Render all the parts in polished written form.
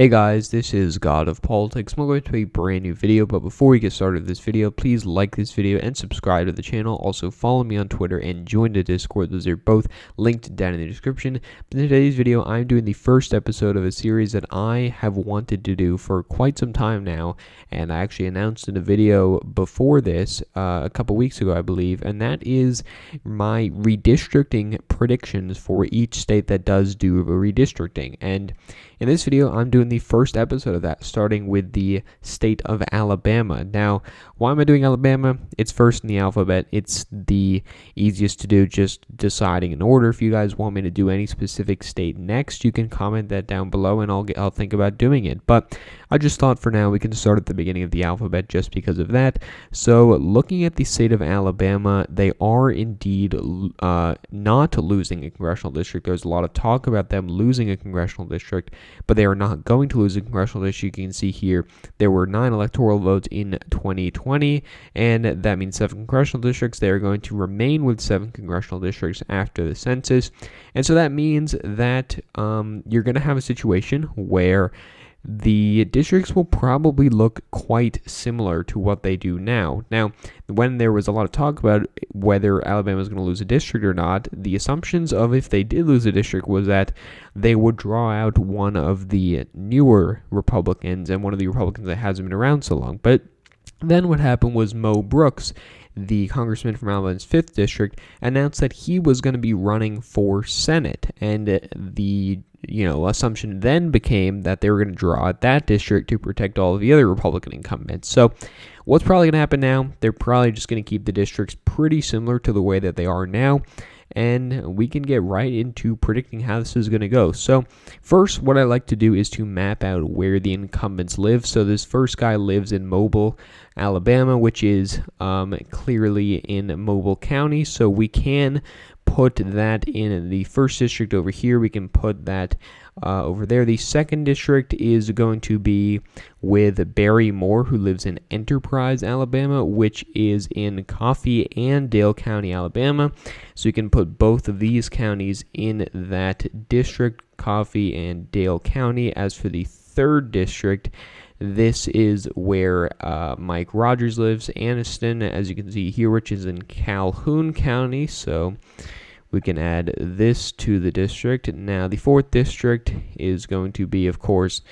Hey guys, this is God of Politics. I'm going to a brand new video, but before we get started with this video, please like this video and subscribe to the channel. Also follow me on Twitter and join the Discord. Those are both linked down in the description. But in today's video, I'm doing the first episode of a series that I have wanted to do for quite some time now, and I actually announced in a video before this a couple weeks ago, I believe, and that is my redistricting predictions for each state that does do redistricting. And in this video, I'm doing the first episode of that, starting with the state of Alabama. Now, why am I doing Alabama? It's first in the alphabet. It's the easiest to do, just deciding an order. If you guys want me to do any specific state next, you can comment that down below, and I'll think about doing it. But I just thought for now we can start at the beginning of the alphabet just because of that. So, looking at the state of Alabama, they are indeed not losing a congressional district. There's a lot of talk about them losing a congressional district, but they are not going to lose a congressional district. You can see here there were 9 electoral votes in 2020, and that means 7 congressional districts. They are going to remain with 7 congressional districts after the census, and so that means that you're going to have a situation where the districts will probably look quite similar to what they do now. Now, when there was a lot of talk about whether Alabama was going to lose a district or not, the assumptions of if they did lose a district was that they would draw out one of the newer Republicans and one of the Republicans that hasn't been around so long. But then what happened was Mo Brooks, the congressman from Alabama's 5th district, announced that he was going to be running for Senate, and the assumption then became that they were going to draw out that district to protect all of the other Republican incumbents. So what's probably going to happen now, they're probably just going to keep the districts pretty similar to the way that they are now, and we can get right into predicting how this is going to go. So first, what I like to do is to map out where the incumbents live. So this first guy lives in Mobile, Alabama, which is clearly in Mobile County. So we can put that in the 1st district over here. We can put that over there. The 2nd district is going to be with Barry Moore, who lives in Enterprise, Alabama, which is in Coffee and Dale County, Alabama. So you can put both of these counties in that district, Coffee and Dale County. As for the 3rd district, this is where Mike Rogers lives, Anniston, as you can see here, which is in Calhoun County. So we can add this to the district. Now, the 4th district is going to be, of course,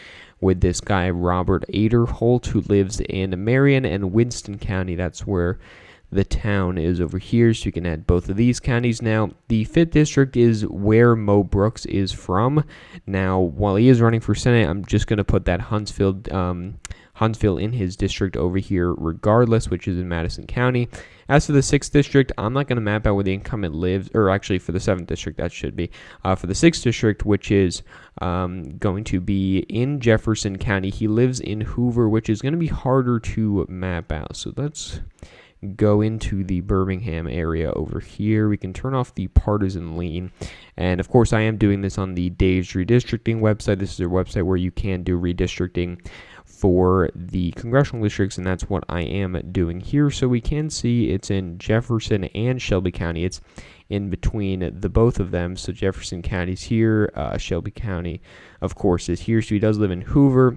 with this guy, Robert Aderholt, who lives in Marion and Winston County. That's where the town is over here, so you can add both of these counties. Now, the 5th district is where Mo Brooks is from. Now, while he is running for Senate, I'm just going to put that Huntsville in his district over here regardless, which is in Madison County. As for the 6th district, I'm not going to map out where the incumbent lives, or actually for the 7th district, that should be. For the 6th district, which is going to be in Jefferson County, he lives in Hoover, which is going to be harder to map out. So let's go into the Birmingham area over here. We can turn off the partisan lean, and of course I am doing this on the Dave's Redistricting website. This is a website where you can do redistricting for the congressional districts, and that's what I am doing here. So we can see it's in Jefferson and Shelby County. It's in between the both of them. So Jefferson County's here, Shelby County, of course, is here. So he does live in Hoover.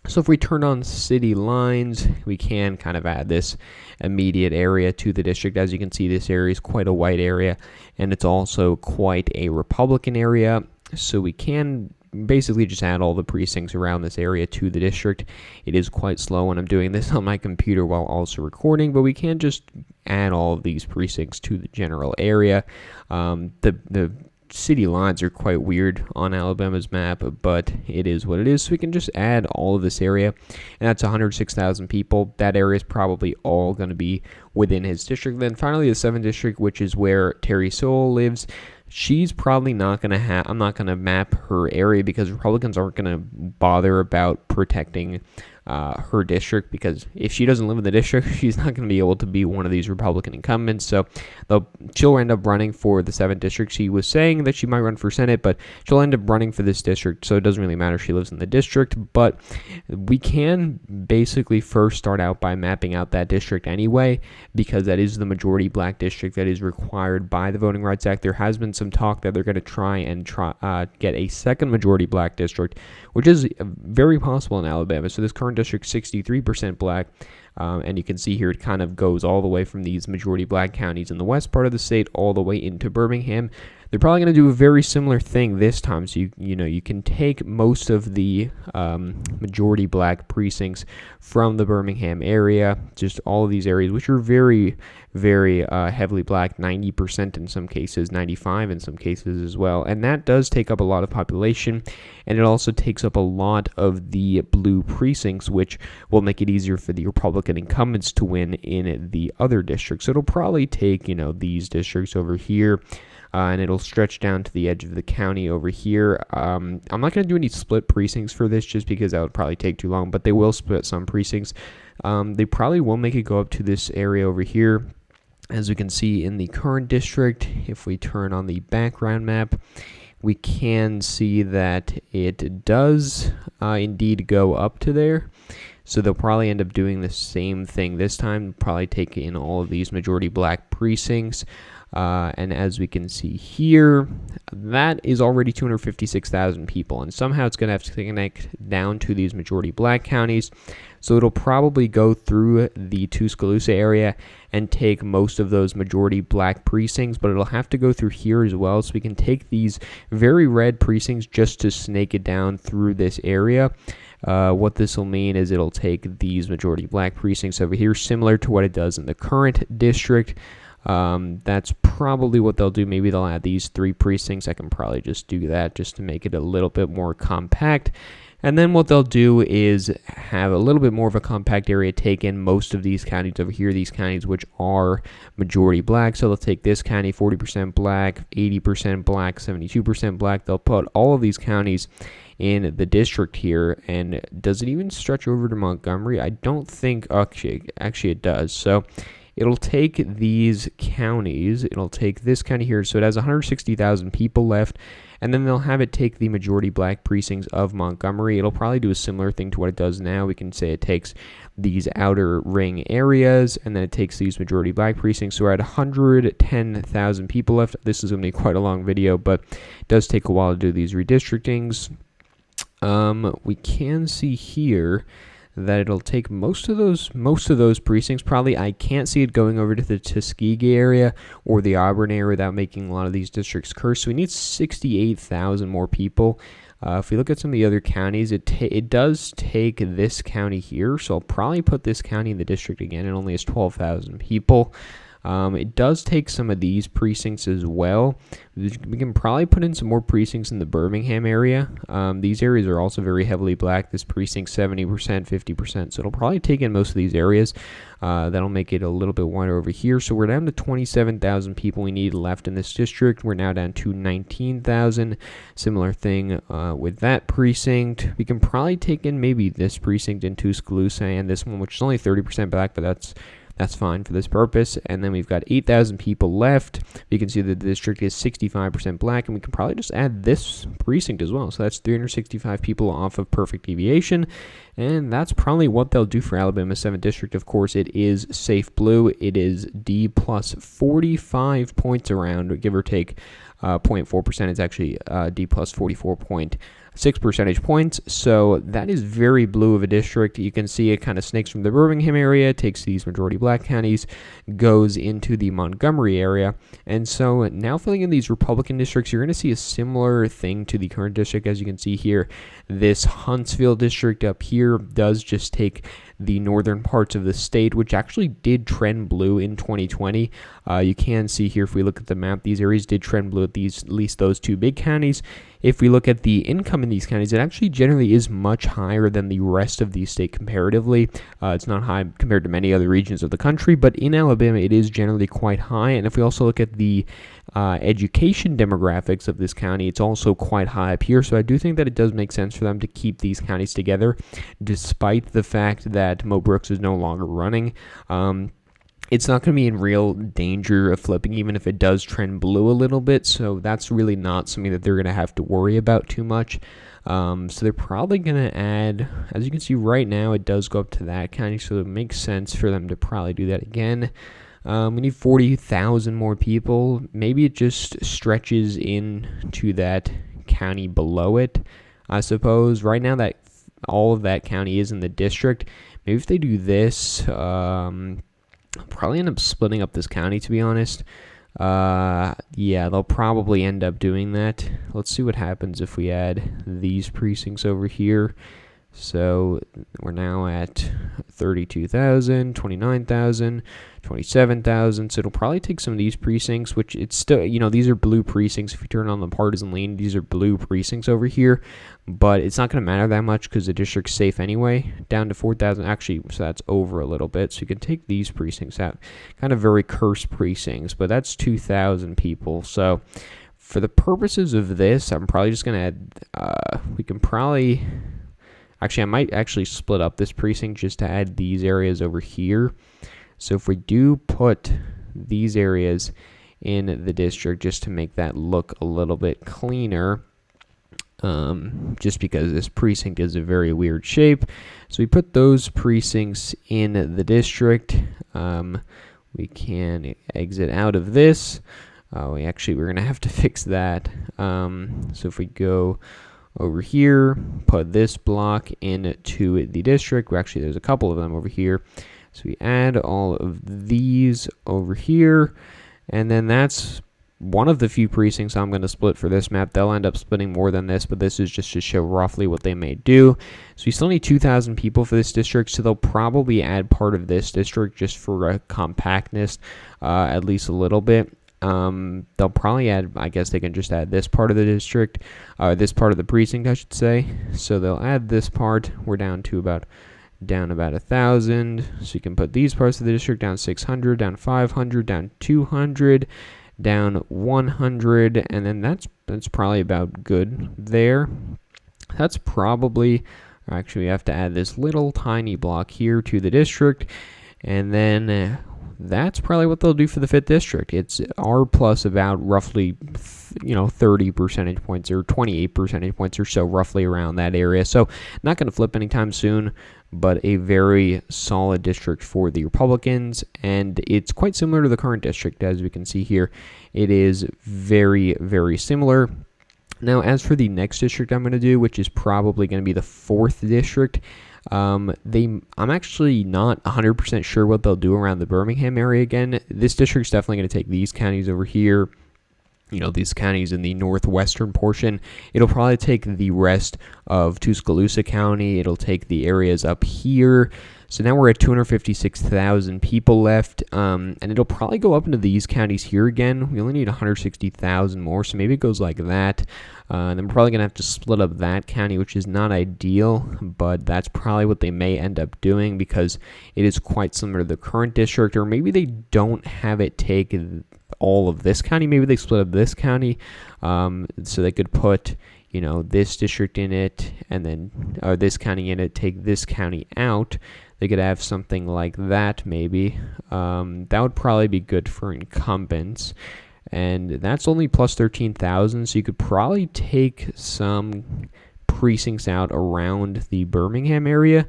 So if we turn on city lines, we can kind of add this immediate area to the district. As you can see, this area is quite a white area, and it's also quite a Republican area. So we can basically just add all the precincts around this area to the district. It is quite slow when I'm doing this on my computer while also recording, but we can just add all of these precincts to the general area. The city lines are quite weird on Alabama's map, but it is what it is. So we can just add all of this area, and that's 106,000 people. That area is probably all going to be within his district. Then finally, the 7th district, which is where Terry Sowell lives. She's probably not going to have, I'm not going to map her area because Republicans aren't going to bother about protecting her district, because if she doesn't live in the district, she's not going to be able to be one of these Republican incumbents. So she'll end up running for the 7th district. She was saying that she might run for Senate, but she'll end up running for this district, so it doesn't really matter if she lives in the district. But we can basically first start out by mapping out that district anyway, because that is the majority black district that is required by the Voting Rights Act. There has been some talk that they're going to try and get a second majority black district, which is very possible in Alabama. So this current district, 63% black, and you can see here it kind of goes all the way from these majority black counties in the west part of the state all the way into Birmingham. They're probably going to do a very similar thing this time. So you can take most of the majority black precincts from the Birmingham area, just all of these areas, which are very, very heavily black, 90% in some cases, 95% in some cases as well. And that does take up a lot of population, and it also takes up a lot of the blue precincts, which will make it easier for the Republican incumbents to win in the other districts. So it'll probably take, these districts over here, and it'll stretch down to the edge of the county over here. I'm not going to do any split precincts for this just because that would probably take too long, but they will split some precincts. They probably will make it go up to this area over here. As we can see in the current district, if we turn on the background map, we can see that it does indeed go up to there. So they'll probably end up doing the same thing this time, probably take in all of these majority black precincts. And as we can see here, that is already 256,000 people, and somehow it's going to have to connect down to these majority black counties. So it'll probably go through the Tuscaloosa area and take most of those majority black precincts, but it'll have to go through here as well. So we can take these very red precincts just to snake it down through this area. What this will mean is it'll take these majority black precincts over here, similar to what it does in the current district. That's probably what they'll do. Maybe they'll add these 3 precincts. I can probably just do that just to make it a little bit more compact. And then what they'll do is have a little bit more of a compact area, take in most of these counties over here, these counties which are majority black. So they'll take this county, 40% black, 80% black, 72% black. They'll put all of these counties in the district here. And does it even stretch over to Montgomery? I don't think, actually it does. So it'll take these counties, it'll take this county here, so it has 160,000 people left, and then they'll have it take the majority black precincts of Montgomery. It'll probably do a similar thing to what it does now. We can say it takes these outer ring areas, and then it takes these majority black precincts. So we're at 110,000 people left. This is going to be quite a long video, but it does take a while to do these redistrictings. We can see here that it'll take most of those precincts. Probably I can't see it going over to the Tuskegee area or the Auburn area without making a lot of these districts cursed. So we need 68,000 more people. If we look at some of the other counties, it does take this county here. So I'll probably put this county in the district again. It only has 12,000 people. It does take some of these precincts as well. We can probably put in some more precincts in the Birmingham area. These areas are also very heavily black. This precinct 70%, 50%. So it'll probably take in most of these areas. That'll make it a little bit wider over here. So we're down to 27,000 people we need left in this district. We're now down to 19,000. Similar thing with that precinct. We can probably take in maybe this precinct in Tuscaloosa and this one, which is only 30% black, but that's fine for this purpose. And then we've got 8,000 people left. You can see that the district is 65% black, and we can probably just add this precinct as well. So that's 365 people off of perfect deviation. And that's probably what they'll do for Alabama 7th District. Of course, it is safe blue. It is D plus 45 points around, give or take 0.4%. It's actually D plus 44.6 percentage points. So that is very blue of a district. You can see it kind of snakes from the Birmingham area, takes these majority black counties, goes into the Montgomery area. And so now filling in these Republican districts, you're going to see a similar thing to the current district. As you can see here, this Huntsville district up here does just take the northern parts of the state, which actually did trend blue in 2020. You can see here, if we look at the map, these areas did trend blue at least those 2 big counties. If we look at the income in these counties, it actually generally is much higher than the rest of the state comparatively. It's not high compared to many other regions of the country, but in Alabama, it is generally quite high. And if we also look at the education demographics of this county, it's also quite high up here. So I do think that it does make sense for them to keep these counties together, despite the fact that Mo Brooks is no longer running. It's not going to be in real danger of flipping, even if it does trend blue a little bit. So that's really not something that they're going to have to worry about too much. So they're probably going to add, as you can see right now, it does go up to that county. So it makes sense for them to probably do that again. We need 40,000 more people. Maybe it just stretches into that county below it, I suppose. Right now, that all of that county is in the district. Maybe if they do this, probably end up splitting up this county, to be honest. Yeah, they'll probably end up doing that. Let's see what happens if we add these precincts over here. So we're now at 32,000, 29,000, 27,000. So it'll probably take some of these precincts, which it's still, these are blue precincts. If you turn on the partisan lean, these are blue precincts over here. But it's not going to matter that much because the district's safe anyway. Down to 4,000. Actually, so that's over a little bit. So you can take these precincts out. Kind of very cursed precincts, but that's 2,000 people. So for the purposes of this, I'm probably just going to add, we can probably... Actually, I might actually split up this precinct just to add these areas over here. So if we do put these areas in the district just to make that look a little bit cleaner, just because this precinct is a very weird shape. So we put those precincts in the district. We can exit out of this. We're going to have to fix that. So if we go over here, put this block into the district. Actually, there's a couple of them over here. So we add all of these over here, and then that's one of the few precincts I'm going to split for this map. They'll end up splitting more than this, but this is just to show roughly what they may do. So we still need 2,000 people for this district, so they'll probably add part of this district just for a compactness, at least a little bit. They'll probably add, I guess they can just add this part of the district, this part of the precinct, I should say. So they'll add this part. We're down about 1,000. So you can put these parts of the district down 600, down 500, down 200, down 100, and then that's probably about good there. That's probably, actually we have to add this little tiny block here to the district, and then that's probably what they'll do for the 5th district. It's R plus about roughly, 30 percentage points or 28 percentage points or so, roughly around that area. So not going to flip anytime soon, but a very solid district for the Republicans. And it's quite similar to the current district, as we can see here. It is very, very similar. Now, as for the next district I'm going to do, which is probably going to be the 4th district, I'm actually not 100% sure what they'll do around the Birmingham area again. This district's definitely going to take these counties over here. These counties in the northwestern portion. It'll probably take the rest of Tuscaloosa County. It'll take the areas up here. So now we're at 256,000 people left, and it'll probably go up into these counties here again. We only need 160,000 more, so maybe it goes like that. And then we're probably going to have to split up that county, which is not ideal, but that's probably what they may end up doing because it is quite similar to the current district, or maybe they don't have it take all of this county. Maybe they split up this county, so they could put, this district in it, and then this county in it, take this county out. They could have something like that, maybe. That would probably be good for incumbents. And that's only plus 13,000, so you could probably take some precincts out around the Birmingham area.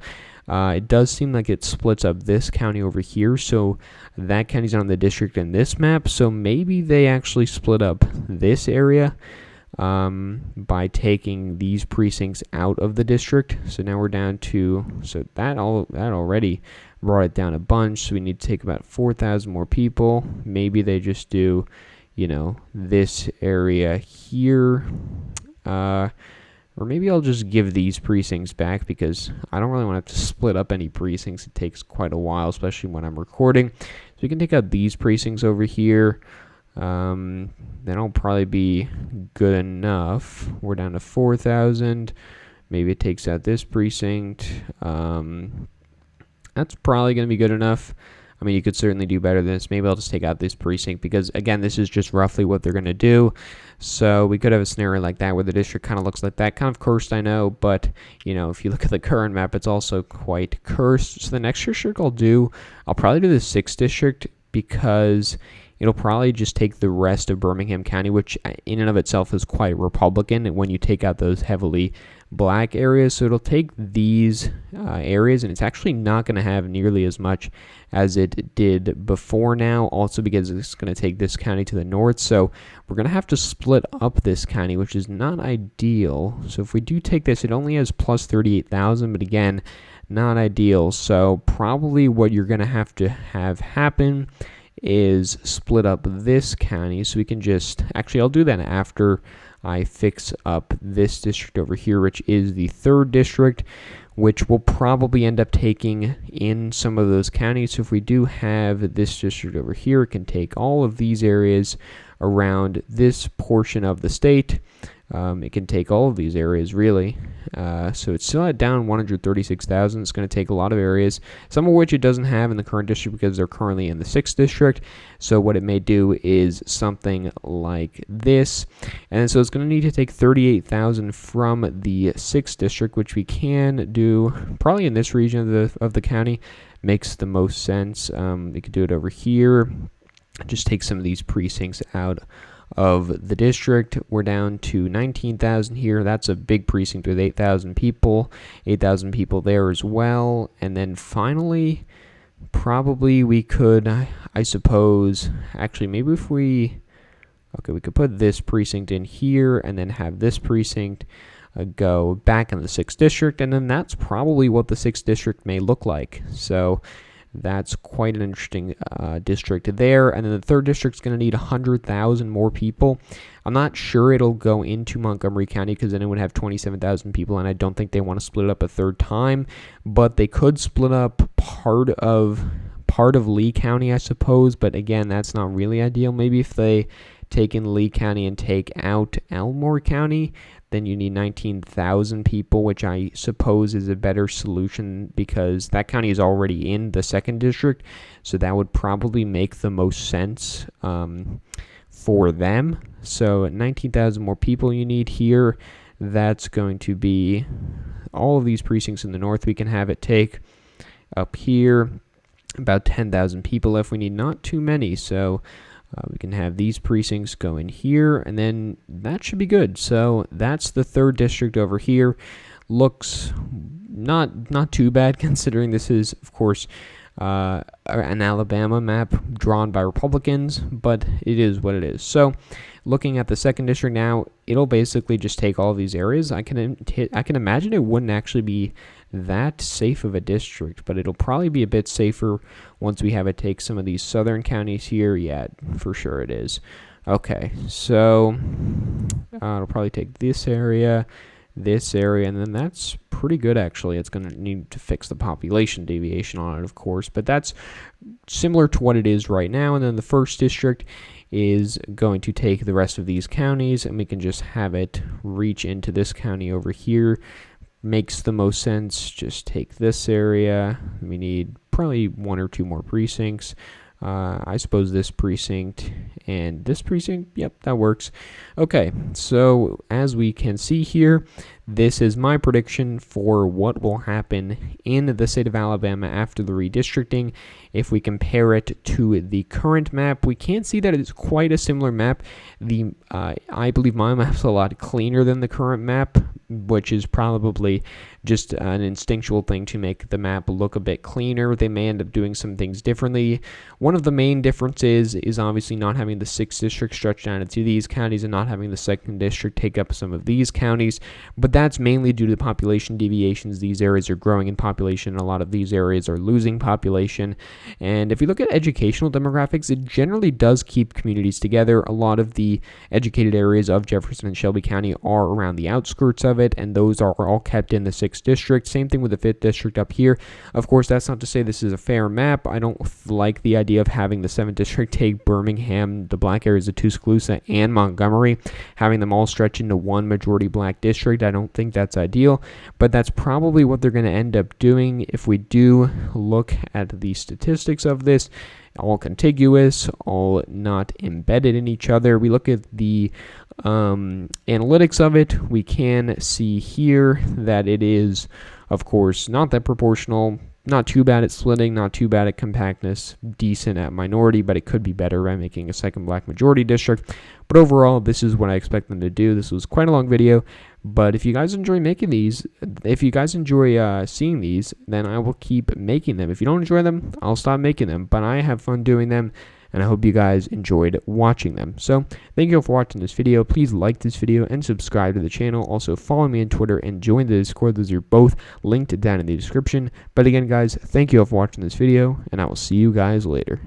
It does seem like it splits up this county over here, so that county's on the district in this map. So maybe they actually split up this area by taking these precincts out of the district. So now we're down to, so that already brought it down a bunch. So we need to take about 4,000 more people. Maybe they just do, this area here. Or maybe I'll just give these precincts back because I don't really want to have to split up any precincts. It takes quite a while, especially when I'm recording. So we can take out these precincts over here. That'll probably be good enough. We're down to 4,000. Maybe it takes out this precinct. That's probably going to be good enough. I mean, you could certainly do better than this. Maybe I'll just take out this precinct because, again, this is just roughly what they're going to do. So we could have a scenario like that where the district kind of looks like that. Kind of cursed, I know, but, you know, if you look at the current map, it's also quite cursed. So the next district I'll probably do the 6th district because it'll probably just take the rest of Birmingham County, which in and of itself is quite Republican when you take out those heavily black areas. So it'll take these areas, and it's actually not going to have nearly as much as it did before now, also because it's going to take this county to the north. So we're going to have to split up this county, which is not ideal. So if we do take this, it only has plus 38,000, but again, not ideal. So probably what you're going to have happen is split up this county. So we can just, actually I'll do that after I fix up this district over here, which is the 3rd district, which will probably end up taking in some of those counties. So if we do have this district over here, it can take all of these areas around this portion of the state. It can take all of these areas, really. So it's still at down 136,000. It's going to take a lot of areas, some of which it doesn't have in the current district because they're currently in the 6th district. So what it may do is something like this. And so it's going to need to take 38,000 from the 6th district, which we can do probably in this region of the county. Makes the most sense. We could do it over here. Just take some of these precincts out of the district. We're down to 19,000 here. That's a big precinct with 8,000 people. 8,000 people there as well. And then finally, probably we could, I suppose, actually maybe if we could put this precinct in here and then have this precinct go back in the 6th district, and then that's probably what the 6th district may look like. So that's quite an interesting district there. And then the 3rd district is going to need 100,000 more people. I'm not sure it'll go into Montgomery County because then it would have 27,000 people, and I don't think they want to split it up a 3rd time. But they could split up part of Lee County, I suppose. But again, that's not really ideal. Maybe if they take in Lee County and take out Elmore County, then you need 19,000 people, which I suppose is a better solution because that county is already in the 2nd district. So that would probably make the most sense for them. So 19,000 more people you need here. That's going to be all of these precincts in the north. We can have it take up here about 10,000 people if we need, not too many. So we can have these precincts go in here, and then that should be good. So that's the 3rd district over here. Looks not too bad considering this is, of course, an Alabama map drawn by Republicans, but it is what it is. So looking at the 2nd district now, it'll basically just take all these areas. I can imagine it wouldn't actually be that safe of a district, but it'll probably be a bit safer once we have it take some of these southern counties here. Yeah, for sure it is. Okay, so it'll probably take this area, and then that's pretty good actually. It's going to need to fix the population deviation on it, of course, but that's similar to what it is right now. And then the 1st district is going to take the rest of these counties, and we can just have it reach into this county over here. Makes the most sense. Just take this area. We need probably 1 or 2 more precincts. I suppose this precinct and this precinct. Yep, that works. Okay, so as we can see here, this is my prediction for what will happen in the state of Alabama after the redistricting. If we compare it to the current map, we can see that it's quite a similar map. I believe my map's a lot cleaner than the current map, which is probably just an instinctual thing to make the map look a bit cleaner. They may end up doing some things differently. One of the main differences is obviously not having the 6th district stretch down into these counties and not having the 2nd district take up some of these counties, but that's mainly due to population deviations. These areas are growing in population, and a lot of these areas are losing population. And if you look at educational demographics, it generally does keep communities together. A lot of the educated areas of Jefferson and Shelby County are around the outskirts of it, and those are all kept in the 6th district. Same thing with the 5th district up here. Of course, that's not to say this is a fair map. I don't like the idea of having the 7th district take Birmingham, the black areas of Tuscaloosa, and Montgomery, having them all stretch into one majority black district. I don't think that's ideal, but that's probably what they're going to end up doing if we do look at the statistics of this. All contiguous, all not embedded in each other. We look at the analytics of it, we can see here that it is, of course, not that proportional. Not too bad at splitting, not too bad at compactness, decent at minority, but it could be better by making a second black majority district. But overall, this is what I expect them to do. This was quite a long video, but if you guys enjoy making these, if you guys enjoy seeing these, then I will keep making them. If you don't enjoy them, I'll stop making them, but I have fun doing them, and I hope you guys enjoyed watching them. So thank you all for watching this video. Please like this video and subscribe to the channel. Also follow me on Twitter and join the Discord. Those are both linked down in the description. But again, guys, thank you all for watching this video, and I will see you guys later.